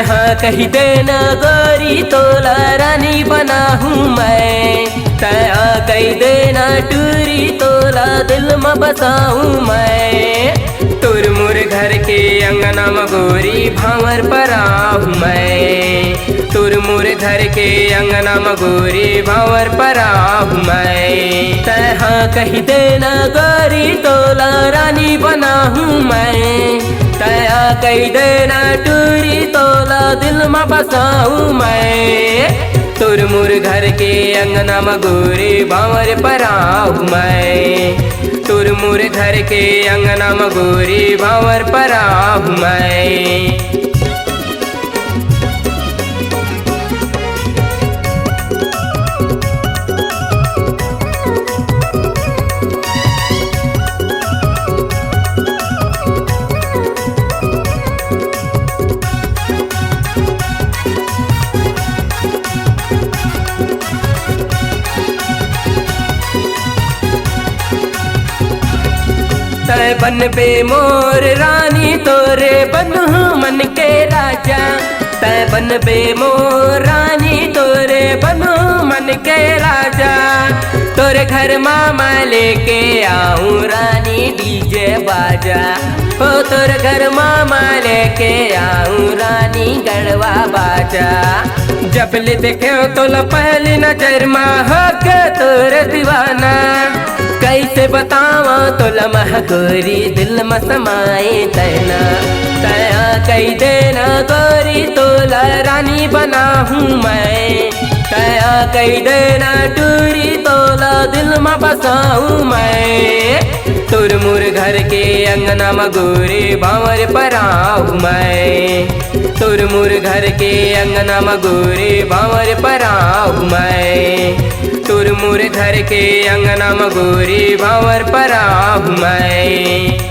हाँ कही देना गोरी तोला रानी बना हूँ मैं। तया कही देना टूरी तोला दिल में बसाऊँ मैं। तुर मुर घर के अंगना में गोरी भांवर पर आहूँ मैं। तुर मुर घर के अंगना में गोरी भांवर पर आहूँ मैं। तया कही देना गोरी तोला रानी बना हूँ मैं। तया कही देना टूरी तोला दिल में बसाऊँ मैं। तुर मुर घर के अंगना में गोरी भांवर पर आहूँ मैं। तुर मुर घर के अंगना में गोरी भांवर पर आहूँ मैं। तय बन बे मोर रानी तोरे बनू मन के राजा। तय बन बे मोर रानी तोरे बनू मन के राजा। तोरे घर मामा लेके आऊँ रानी डीजे बाजा। ओ तोरे घर मामा लेके आऊँ रानी गढ़वा बाजा। जब ले देखे तो पहली नजर में हो के तोरे दीवाना। कैसे बतावा तो लम्हा गोरी दिल में समाए तैना। तया कही देना गोरी तोला रानी बना हूँ मैं। तया कही देना टूरी तोला दिल में बसाऊँ मैं। तुर मुर घर के अंगना में गोरी भांवर पर आहूँ मैं। तुर मुर घर के अंगना में गोरी भांवर पर आहूँ मैं। तुर मुर घर के अंगना में गोरी भांवर पर आहूँ मैं।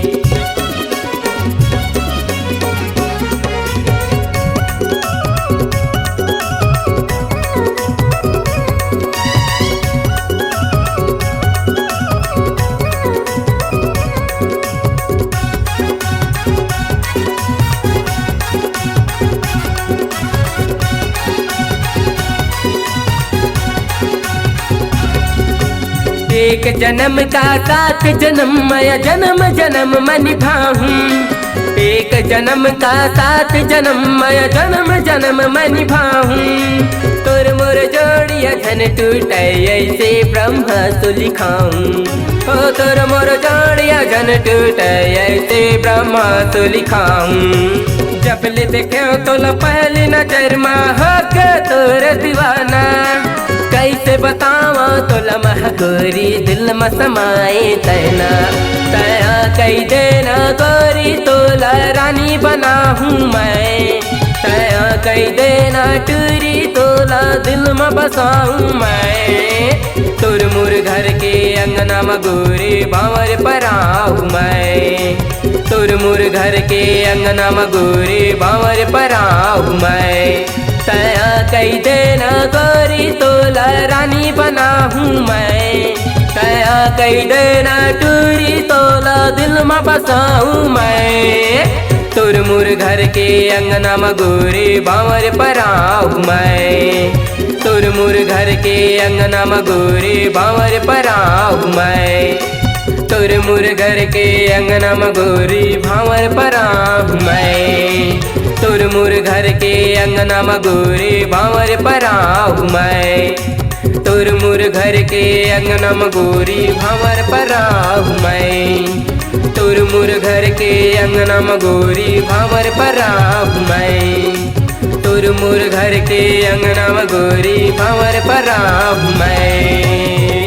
एक जन्म का साथ जन्म मैं जन्म जन्म में निभाऊँ। एक जन्म का साथ जन्म मैं जन्म जन्म में निभाऊँ। तुर मुर जोड़िया धन टूटे ऐसे ब्रह्मा तो लिखाऊँ। ओ तुर मुर जोड़िया धन टूटे ऐसे ब्रह्मा तो लिखाऊँ। जब ले देखे तो पहली नजर में हो के तोर दीवाना। कैसे बतावा तो लम्हा गोरी दिल में समाए तैना। तया कही देना गोरी तोला रानी बना हूँ मैं। तया कही देना टूरी तोला दिल में बसाऊँ मैं। तुर मुर घर के अंगना में गोरी भांवर पर आहूँ मैं। तुर मुर घर के अंगना में गोरी भांवर पर आहूँ मैं। तया कही देना गोरी तोला रानी बना हूँ मैं। तया कही देना टूरी तोला दिल में बसाऊँ मैं। तुर मुर घर के अंगना में गोरी भांवर पर आहूँ मैं। तुर मुर घर के अंगना में गोरी भांवर पर आहूँ मैं। तुर मुर घर के अंगना में गोरी भांवर पर आहूँ मैं। तुर मुर घर के अंगना में गोरी भांवर पर आहूँ मैं। तुर मुर घर के अंगना में गोरी भांवर पर आहूँ मैं। तुर मुर घर के अंगना में गोरी भांवर पर आहूँ मैं। तुर मुर घर के अंगना में गोरी भांवर पर आहूँ मैं।